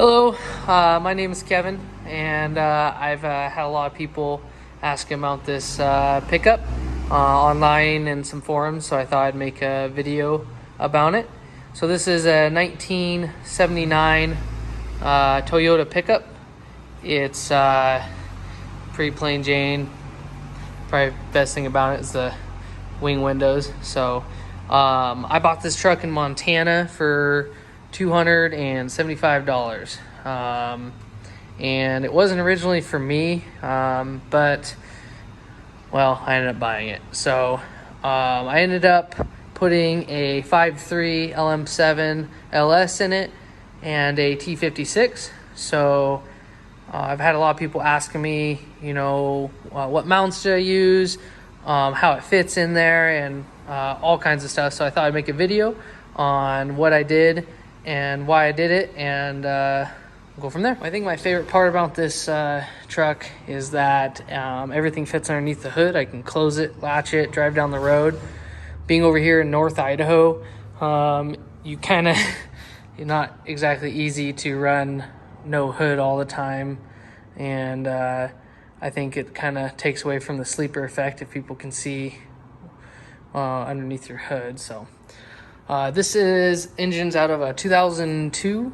Hello, my name is Kevin, and I've had a lot of people asking about this pickup online and some forums, so I thought I'd make a video about it. So this is a 1979 Toyota pickup. It's pretty plain Jane. Probably best thing about it is the wing windows. So I bought this truck in Montana for $275, and it wasn't originally for me, but well, I ended up buying it. So I ended up putting a 5.3 LM7 LS in it and a T56. So I've had a lot of people asking me, what mounts do I use, how it fits in there, and all kinds of stuff. So I thought I'd make a video on what I did and why I did it, and go from there. I think my favorite part about this truck is that everything fits underneath the hood. I can close it, latch it, drive down the road. Being over here in North Idaho, you're not exactly easy to run no hood all the time, and I think it kind of takes away from the sleeper effect if people can see underneath your hood. So this is engines out of a 2002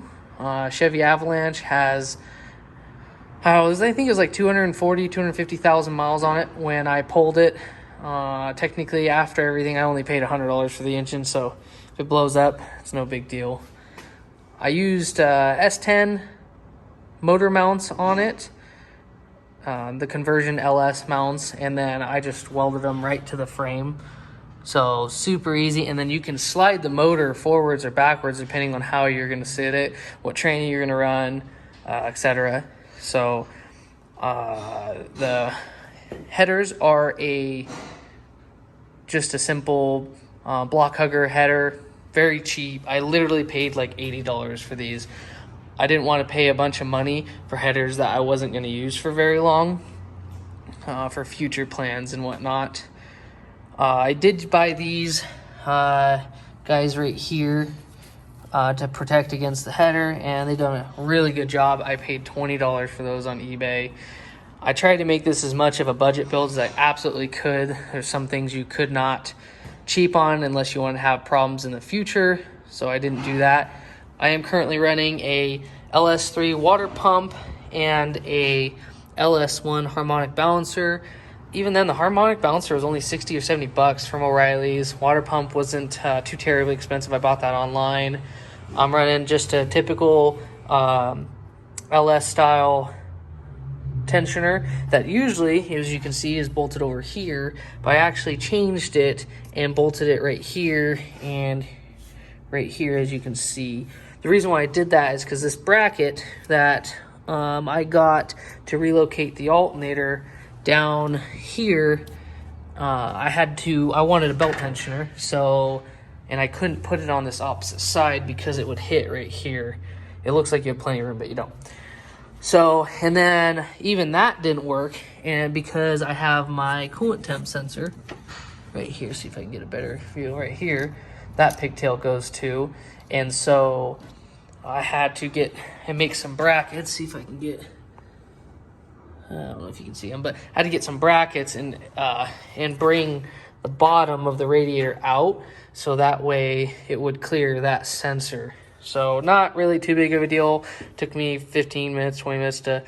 Chevy Avalanche. Has I think it was like 250,000 miles on it when I pulled it. Technically, after everything, I only paid $100 for the engine, so if it blows up, it's no big deal. I used S10 motor mounts on it, the conversion LS mounts, and then I just welded them right to the frame. So super easy, and then you can slide the motor forwards or backwards depending on how you're going to sit it, what training you're going to run, etc. So the headers are just a simple block hugger header, very cheap. I literally paid like $80 for these. I didn't want to pay a bunch of money for headers that I wasn't going to use for very long, for future plans and whatnot. I did buy these guys right here to protect against the header, and they've done a really good job. I paid $20 for those on eBay. I tried to make this as much of a budget build as I absolutely could. There's some things you could not cheap on unless you want to have problems in the future, so I didn't do that. I am currently running a LS3 water pump and a LS1 harmonic balancer. Even then, the harmonic balancer was only $60 or $70 from O'Reilly's. Water pump wasn't too terribly expensive. I bought that online. I'm running just a typical LS style tensioner that usually, as you can see, is bolted over here, but I actually changed it and bolted it right here and right here, as you can see. The reason why I did that is because this bracket that I got to relocate the alternator down here, I wanted a belt tensioner, and I couldn't put it on this opposite side because it would hit right here. It looks like you have plenty of room, but you don't. So, and then even that didn't work, and because I have my coolant temp sensor right here, see if I can get a better view right here, that pigtail goes too, and so I had to get and make some brackets. See if I can get, I don't know if you can see them, but I had to get some brackets and bring the bottom of the radiator out so that way it would clear that sensor. So not really too big of a deal. Took me 15 minutes, 20 minutes to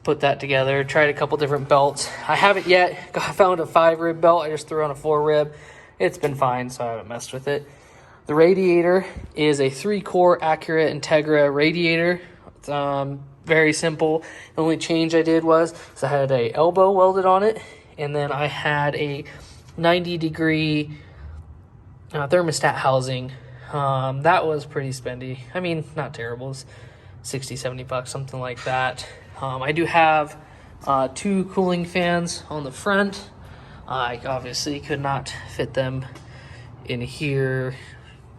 put that together. Tried a couple different belts. I haven't yet. I found a 5-rib belt. I just threw on a 4-rib. It's been fine, so I haven't messed with it. The radiator is a 3-core Accurate Integra radiator. It's very simple. The only change I did was I had a elbow welded on it, and then I had a 90-degree thermostat housing. That was pretty spendy. I mean, not terrible. It's $60, $70, something like that. I do have 2 cooling fans on the front. I obviously could not fit them in here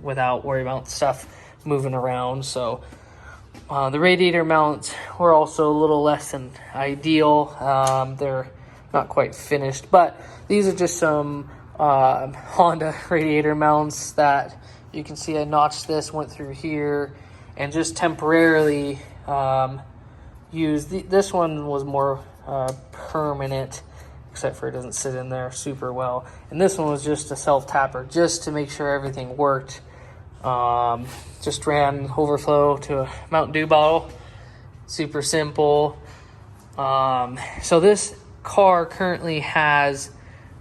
without worrying about stuff moving around. So the radiator mounts were also a little less than ideal. They're not quite finished, but these are just some Honda radiator mounts that you can see. I notched this, went through here, and just temporarily This one was more permanent, except for it doesn't sit in there super well. And this one was just a self-tapper, just to make sure everything worked. Just ran overflow to a Mountain Dew bottle. Super simple. So this car currently has,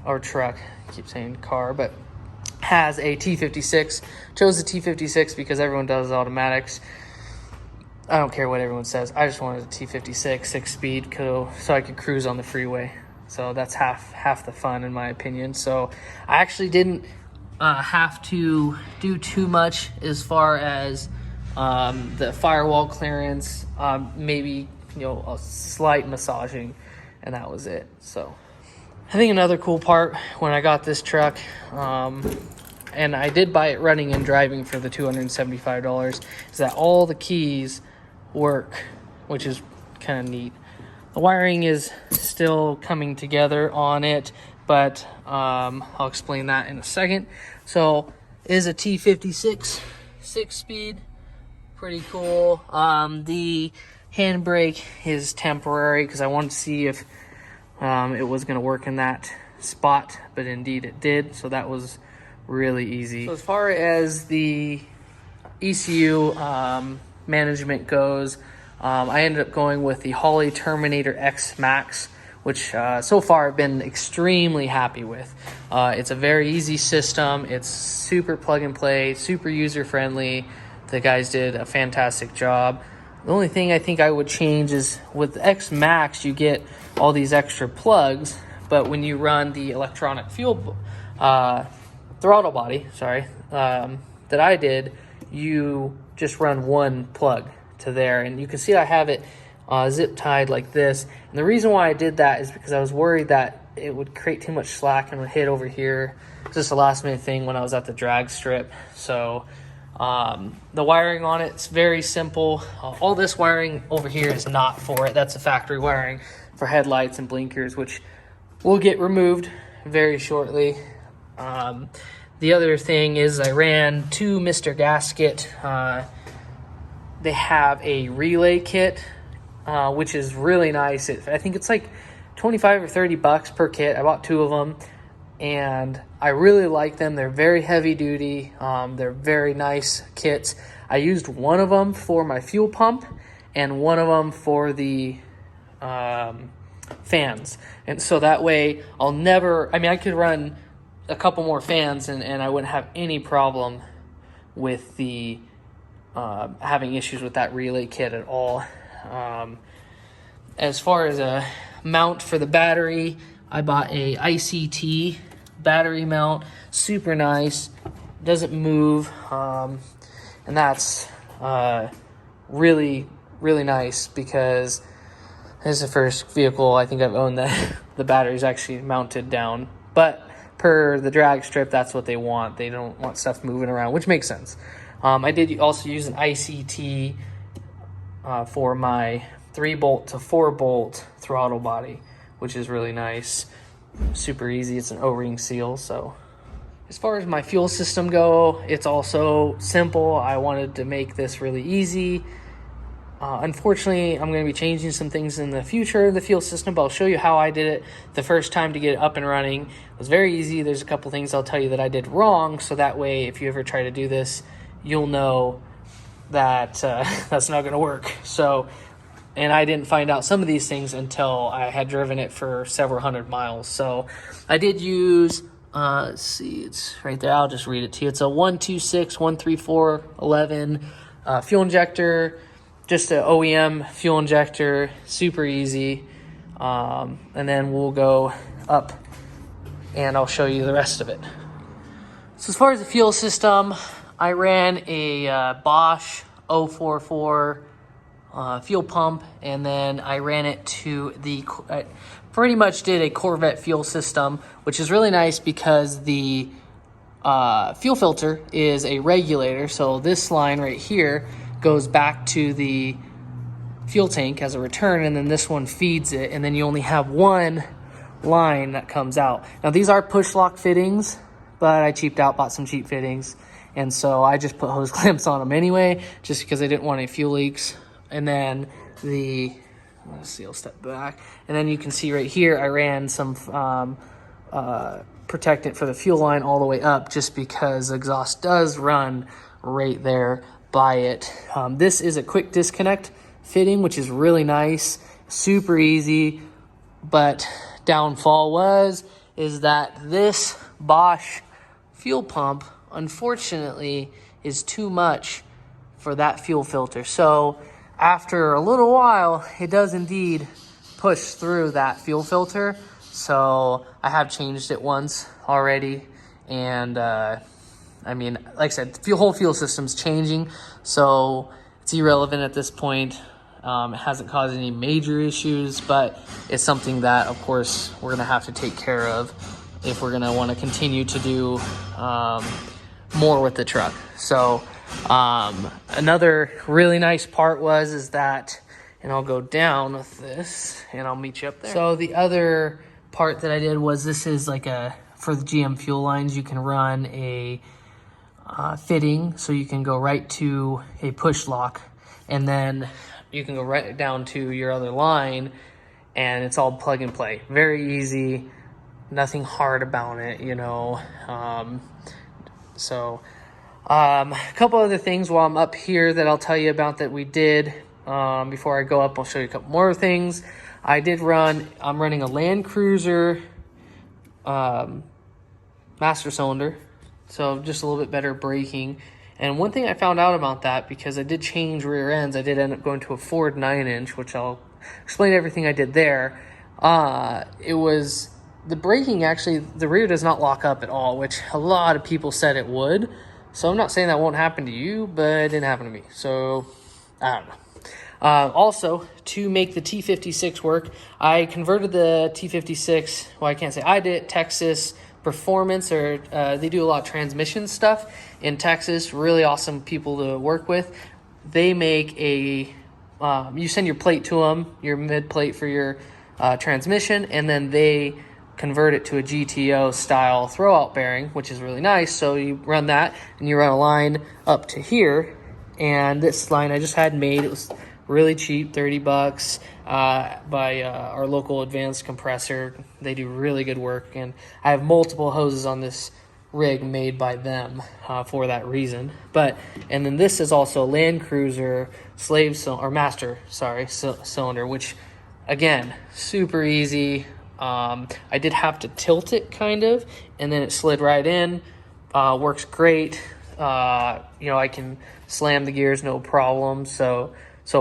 or truck, I keep saying car, but has a T56. Chose the T56 because everyone does automatics. I don't care what everyone says. I just wanted a T56 6-speed so I could cruise on the freeway. So that's half the fun, in my opinion. So I actually didn't have to do too much as far as the firewall clearance. Maybe a slight massaging, and that was it. So I think another cool part when I got this truck, and I did buy it running and driving for the $275, is that all the keys work, which is kind of neat. The wiring is still coming together on it, but I'll explain that in a second. So it is a T56 6-speed, pretty cool. The handbrake is temporary because I wanted to see if it was going to work in that spot, but indeed it did, so that was really easy. So as far as the ECU management goes, I ended up going with the Holley Terminator X Max, which so far I've been extremely happy with. It's a very easy system. It's super plug and play, super user friendly. The guys did a fantastic job. The only thing I think I would change is with the X Max, you get all these extra plugs, but when you run the electronic fuel throttle body, that I did, you just run one plug to there, and you can see I have it zip tied like this. And the reason why I did that is because I was worried that it would create too much slack and would hit over here. It's just a last minute thing when I was at the drag strip. So the wiring on it's very simple. All this wiring over here is not for it. That's the factory wiring for headlights and blinkers, which will get removed very shortly. The other thing is I ran to Mr. Gasket. They have a relay kit, which is really nice. I think it's like 25 or 30 bucks per kit. I bought 2 of them, and I really like them. They're very heavy duty. They're very nice kits. I used one of them for my fuel pump and one of them for the fans. And so that way I could run a couple more fans and I wouldn't have any problem with the having issues with that relay kit at all. As far as a mount for the battery, I bought a ICT battery mount, super nice, doesn't move, and that's really nice because this is the first vehicle I think I've owned that the battery's actually mounted down. But per the drag strip, that's what they want. They don't want stuff moving around, which makes sense. I did also use an ICT for my 3-bolt to 4-bolt throttle body, which is really nice. Super easy. It's an O-ring seal. So as far as my fuel system go, it's also simple. I wanted to make this really easy. Unfortunately, I'm going to be changing some things in the future of the fuel system, but I'll show you how I did it the first time to get it up and running. It was very easy. There's a couple things I'll tell you that I did wrong, so that way if you ever try to do this, you'll know that that's not going to work. So, and I didn't find out some of these things until I had driven it for several hundred miles. So I did use, let's see, it's right there. I'll just read it to you. It's a 126 134 11 fuel injector, just an OEM fuel injector, super easy. And then we'll go up and I'll show you the rest of it. So as far as the fuel system, I ran a Bosch 044 fuel pump, and then I ran it to I pretty much did a Corvette fuel system, which is really nice because the fuel filter is a regulator. So this line right here goes back to the fuel tank as a return, and then this one feeds it, and then you only have one line that comes out. Now these are push lock fittings, but I cheaped out, bought some cheap fittings, and so I just put hose clamps on them anyway, just because I didn't want any fuel leaks. And then let's see, I'll step back. And then you can see right here, I ran some protectant for the fuel line all the way up just because exhaust does run right there by it. This is a quick disconnect fitting, which is really nice, super easy, but downfall is that this Bosch fuel pump, unfortunately, is too much for that fuel filter. So after a little while, it does indeed push through that fuel filter. So I have changed it once already. And I mean, like I said, the whole fuel system's changing. So it's irrelevant at this point. It hasn't caused any major issues, but it's something that, of course, we're going to have to take care of if we're going to want to continue to do more with the truck. So another really nice part is that, and I'll go down with this and I'll meet you up there. So the other part that I did was, this is like for the GM fuel lines, you can run a fitting, so you can go right to a push lock, and then you can go right down to your other line, and it's all plug and play. Very easy, nothing hard about it, you know. A couple other things while I'm up here that I'll tell you about that we did. Before I go up, I'll show you a couple more things. I'm running a Land Cruiser master cylinder, so just a little bit better braking. And one thing I found out about that, because I did change rear ends, I did end up going to a Ford 9-inch, which I'll explain everything I did there. It was the braking, actually, the rear does not lock up at all, which a lot of people said it would. So I'm not saying that won't happen to you, but it didn't happen to me. So I don't know. Also, to make the T56 work, I converted the T56, well, I can't say I did, Texas Performance, or they do a lot of transmission stuff in Texas. Really awesome people to work with. They make you send your plate to them, your mid plate for your transmission, and then they convert it to a GTO style throwout bearing, which is really nice. So you run that and you run a line up to here, and this line I just had made, it was really cheap, $30 by our local Advanced Compressor. They do really good work, and I have multiple hoses on this rig made by them for that reason. And then this is also a Land Cruiser master cylinder, which again, super easy. I did have to tilt it kind of, and then it slid right in. Works great. I can slam the gears, no problem. So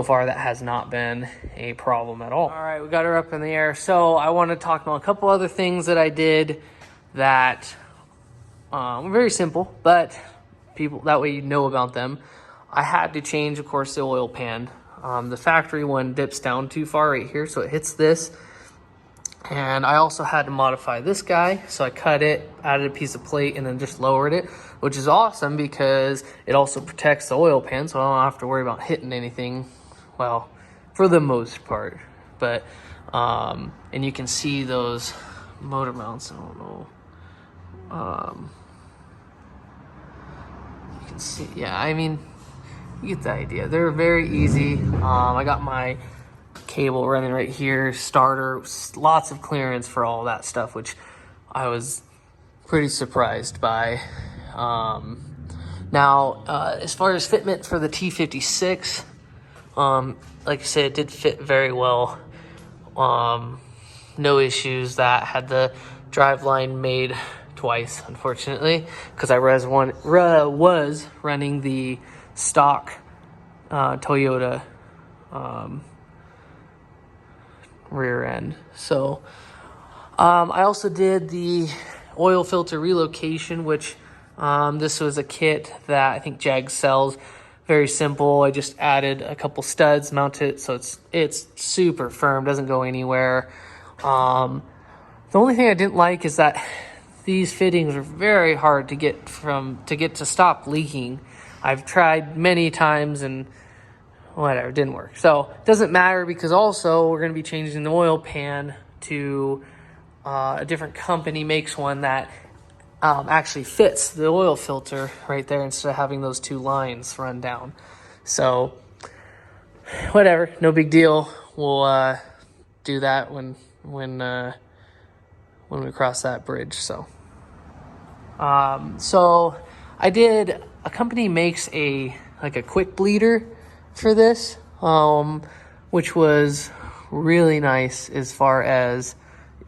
far that has not been a problem at all. All right, we got her up in the air. So I want to talk about a couple other things that I did that were very simple, but that way you know about them. I had to change, of course, the oil pan. The factory one dips down too far right here, so it hits this. And I also had to modify this guy, so I cut it, added a piece of plate, and then just lowered it, which is awesome because it also protects the oil pan, so I don't have to worry about hitting anything, well, for the most part. But and you can see those motor mounts. I don't know. You can see, yeah, I mean, you get the idea. They're very easy. I got my cable running right here, starter, lots of clearance for all that stuff, which I was pretty surprised by. Now, as far as fitment for the T56, like I said, it did fit very well. No issues. That had the drive line made twice, unfortunately, because I was running the stock Toyota rear end. So I also did the oil filter relocation, which this was a kit that I think Jag sells. Very simple. I just added a couple studs, mounted it so it's super firm, doesn't go anywhere. The only thing I didn't like is that these fittings are very hard to get to stop leaking. I've tried many times and whatever, it didn't work. So it doesn't matter, because also we're going to be changing the oil pan to a different company makes one that actually fits the oil filter right there instead of having those two lines run down. So whatever, no big deal. We'll do that when we cross that bridge. So I did. A company makes a quick bleeder for this, which was really nice as far as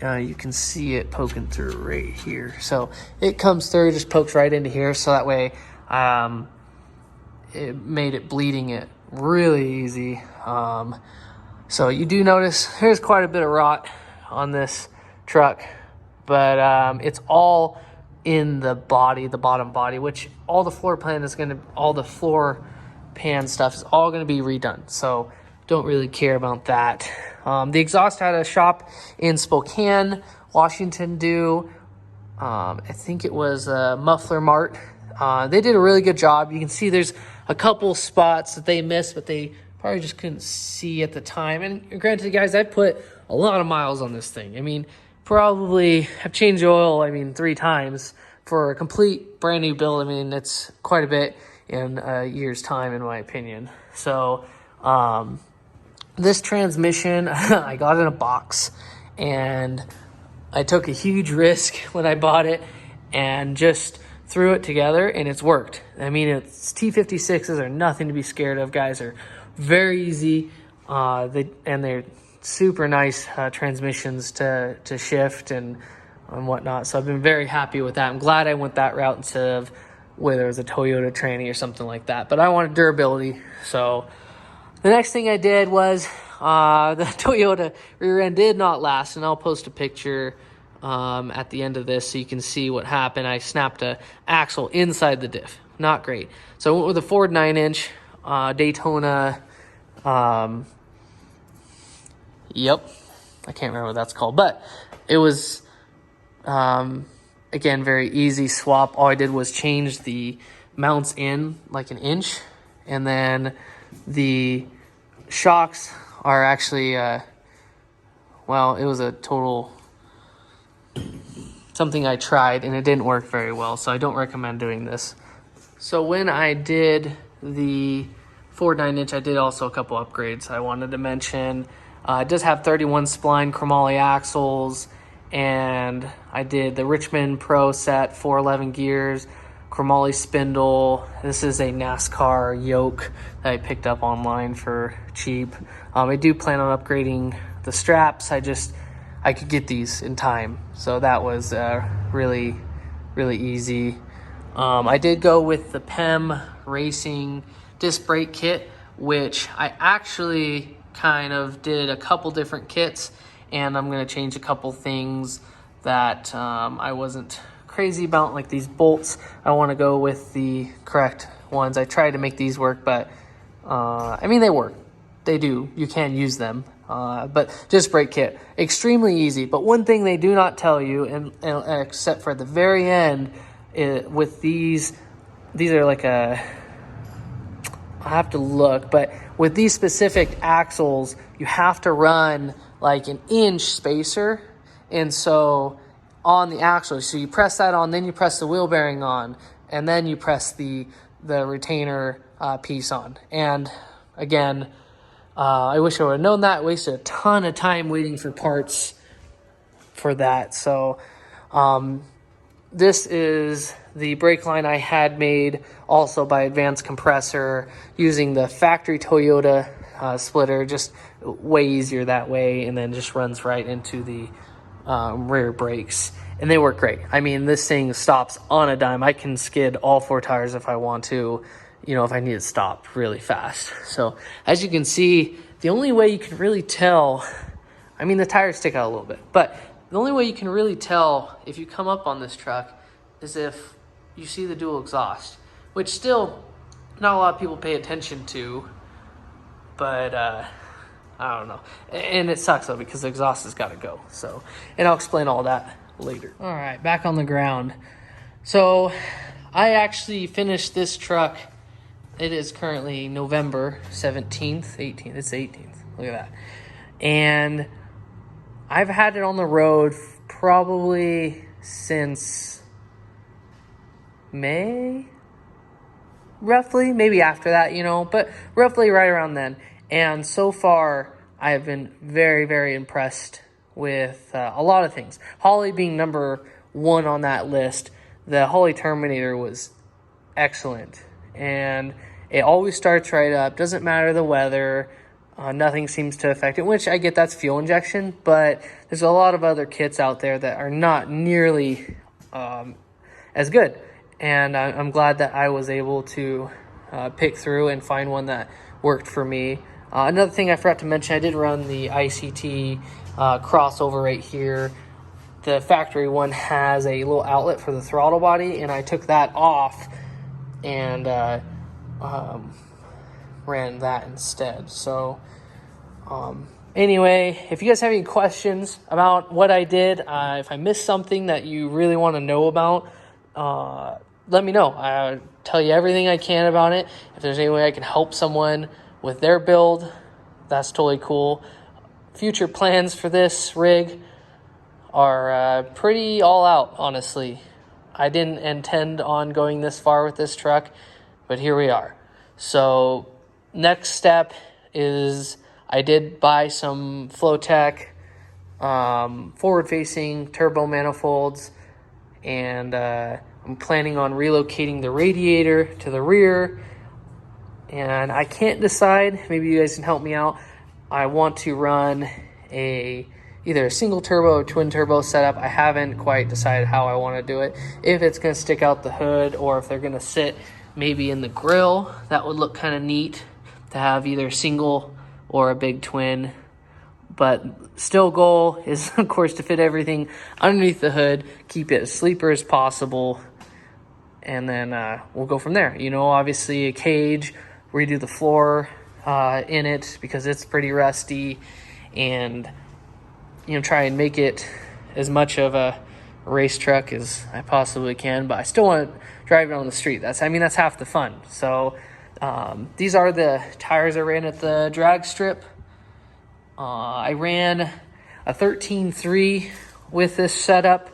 you can see it poking through right here. So it comes through, just pokes right into here. So that way, it made it bleeding it really easy. So you do notice there's quite a bit of rot on this truck, but it's all in the body, the bottom body, which all the floor pan stuff is all going to be redone. So don't really care about that. The exhaust had a shop in Spokane, Washington I think it was Muffler Mart. They did a really good job. You can see there's a couple spots that they missed, but they probably just couldn't see at the time. And granted, guys, I put a lot of miles on this thing. I mean, probably have changed oil, 3 times for a complete brand new build. I mean, it's quite a bit in a year's time, in my opinion. So, this transmission, I got in a box, and I took a huge risk when I bought it and just threw it together, and it's worked. I mean, it's T56s are nothing to be scared of, guys. Are very easy, they're super nice transmissions to shift and whatnot. So I've been very happy with that. I'm glad I went that route instead of whether it was a Toyota tranny or something like that. But I wanted durability. So the next thing I did was the Toyota rear end did not last, and I'll post a picture at the end of this so you can see what happened. I snapped a axle inside the diff. Not great. So I went with a Ford 9-inch Daytona. Yep, I can't remember what that's called, but it was again, very easy swap. All I did was change the mounts in like an inch, and then the shocks are actually well, it was a total something I tried, and it didn't work very well, so I don't recommend doing this. So when I did the Ford 9-inch, I did also a couple upgrades I wanted to mention. It does have 31 spline chromoly axles, and I did the Richmond Pro set 411 gears, chromoly spindle. This is a NASCAR yoke that I picked up online for cheap. I do plan on upgrading the straps. I could get these in time, so that was really easy. I did go with the PEM Racing disc brake kit, which I actually kind of did a couple different kits, and I'm going to change a couple things that I wasn't crazy about, like these bolts. I want to go with the correct ones. I tried to make these work, but they work. They do. You can use them. But disc brake kit, extremely easy. But one thing they do not tell you, and except for the very end, with these are like I have to look, but with these specific axles, you have to run like an inch spacer. And so on the axle, so you press that on, then you press the wheel bearing on, and then you press the retainer piece on. And again, I wish I would have known that. I wasted a ton of time waiting for parts for that. So this is the brake line I had made also by Advanced Compressor using the factory Toyota splitter, just way easier that way, and then just runs right into the rear brakes, and they work great. I mean, this thing stops on a dime. I can skid all 4 tires if I want to, if I need to stop really fast. So as you can see, the only way you can really tell, the tires stick out a little bit, but the only way you can really tell if you come up on this truck is if you see the dual exhaust, which still not a lot of people pay attention to, but I don't know. And it sucks though, because the exhaust has got to go. So, and I'll explain all that later. All right, back on the ground. So I actually finished this truck. It is currently November 17th, 18th. It's 18th. Look at that. And I've had it on the road probably since May, roughly, maybe after that, but roughly right around then. And so far, I have been very, very impressed with a lot of things. Holley being number one on that list. The Holley Terminator was excellent. And it always starts right up. Doesn't matter the weather. Nothing seems to affect it, which I get that's fuel injection. But there's a lot of other kits out there that are not nearly as good. And I'm glad that I was able to pick through and find one that worked for me. Another thing I forgot to mention, I did run the ICT crossover right here. The factory one has a little outlet for the throttle body, and I took that off and ran that instead. So anyway, if you guys have any questions about what I did, if I missed something that you really want to know about, let me know. I'll tell you everything I can about it. If there's any way I can help someone with their build, that's totally cool. Future plans for this rig are pretty all out, honestly. I didn't intend on going this far with this truck, but here we are. So next step is I did buy some Flowtech forward-facing turbo manifolds, and I'm planning on relocating the radiator to the rear. And I can't decide. Maybe you guys can help me out. I want to run either a single turbo or twin turbo setup. I haven't quite decided how I want to do it. If it's going to stick out the hood or if they're going to sit maybe in the grill, that would look kind of neat to have either single or a big twin. But still, goal is, of course, to fit everything underneath the hood, keep it as sleeper as possible, and then we'll go from there. You know, obviously a cage, redo the floor in it because it's pretty rusty, and you know, try and make it as much of a race truck as I possibly can. But I still want to drive it on the street. That's half the fun. So these are the tires I ran at the drag strip. I ran a 13.3 with this setup,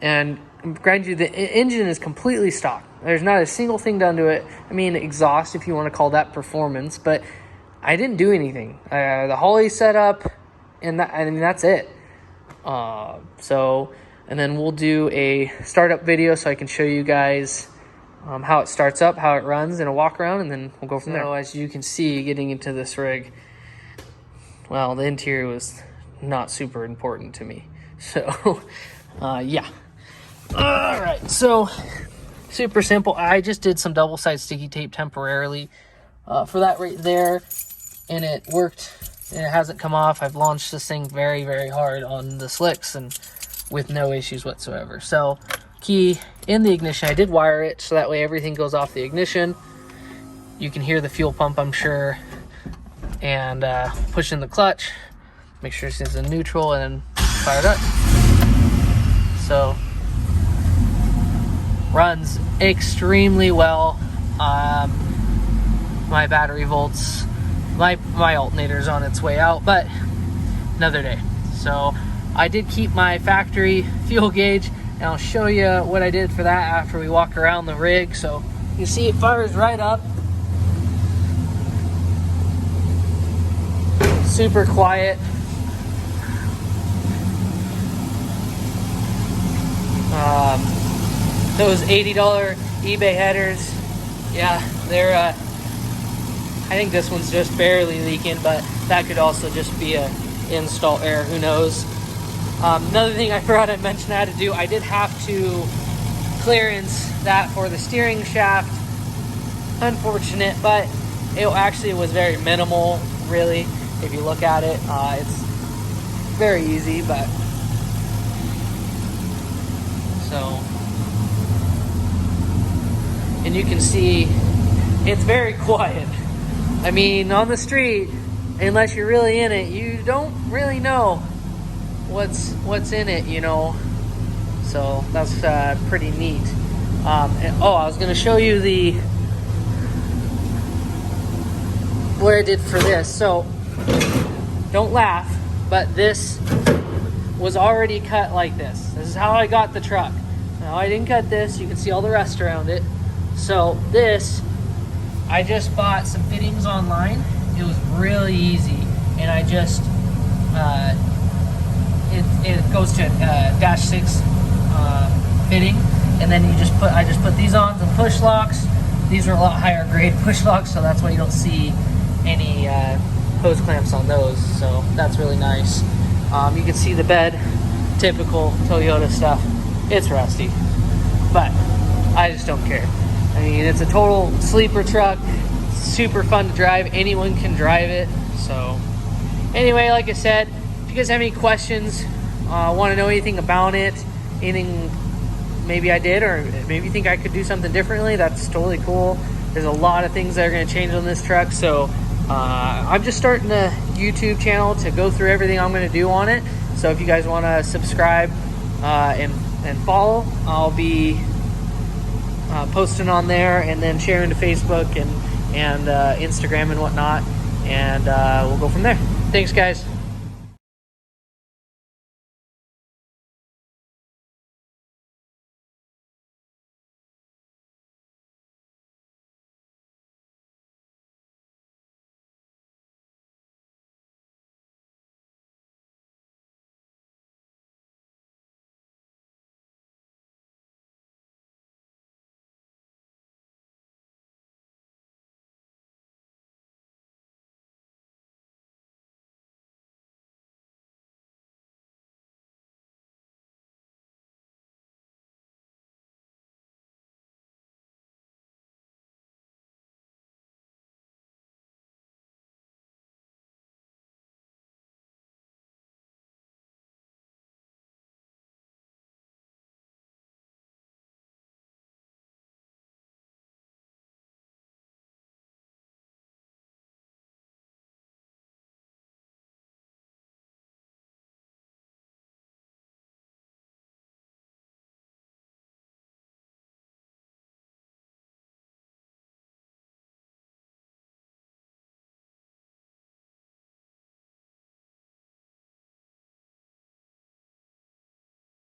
and granted you, the engine is completely stock. There's not a single thing done to it. I mean, exhaust, if you want to call that performance, but I didn't do anything. The Holley setup, and that's it. And then we'll do a startup video so I can show you guys how it starts up, how it runs in a walk around, and then we'll go from there. So as you can see, getting into this rig, well, the interior was not super important to me. So, yeah. All right, so super simple. I just did some double-sided sticky tape temporarily for that right there, and it worked. And it hasn't come off. I've launched this thing very, very hard on the slicks and with no issues whatsoever. So, key in the ignition. I did wire it so that way everything goes off the ignition. You can hear the fuel pump, I'm sure. And push in the clutch. Make sure it's in neutral and then fire it up. So, runs extremely well. My battery volts, my alternator's on its way out, but another day. So I did keep my factory fuel gauge, and I'll show you what I did for that after we walk around the rig. So you see it fires right up. Super quiet. Those $80 eBay headers, yeah, they're I think this one's just barely leaking, but that could also just be a install error, who knows. Another thing I forgot to mention I had to do, I did have to clearance that for the steering shaft. Unfortunate, but it actually was very minimal, really. If you look at it, it's very easy, but so, and you can see it's very quiet. I mean, on the street, unless you're really in it, you don't really know what's in it, you know. So that's pretty neat. I was going to show you what I did for this. So don't laugh, but this was already cut like this. This is how I got the truck. Now, I didn't cut this. You can see all the rest around it. So this, I just bought some fittings online, It was really easy, and I just it goes to dash 6 fitting, and then I just put these on, some push locks. These are a lot higher grade push locks, so that's why you don't see any hose clamps on those. So that's really nice. You can see the bed, typical Toyota stuff. It's rusty, but I just don't care. I mean, it's a total sleeper truck. Super fun to drive. Anyone can drive it. So anyway, like I said, if you guys have any questions, want to know anything about it, anything maybe I did, or maybe you think I could do something differently, that's totally cool. There's a lot of things that are going to change on this truck. So I'm just starting a YouTube channel to go through everything I'm going to do on it. So if you guys want to subscribe and follow, I'll be posting on there, and then sharing to Facebook and Instagram and whatnot, and we'll go from there. Thanks, guys.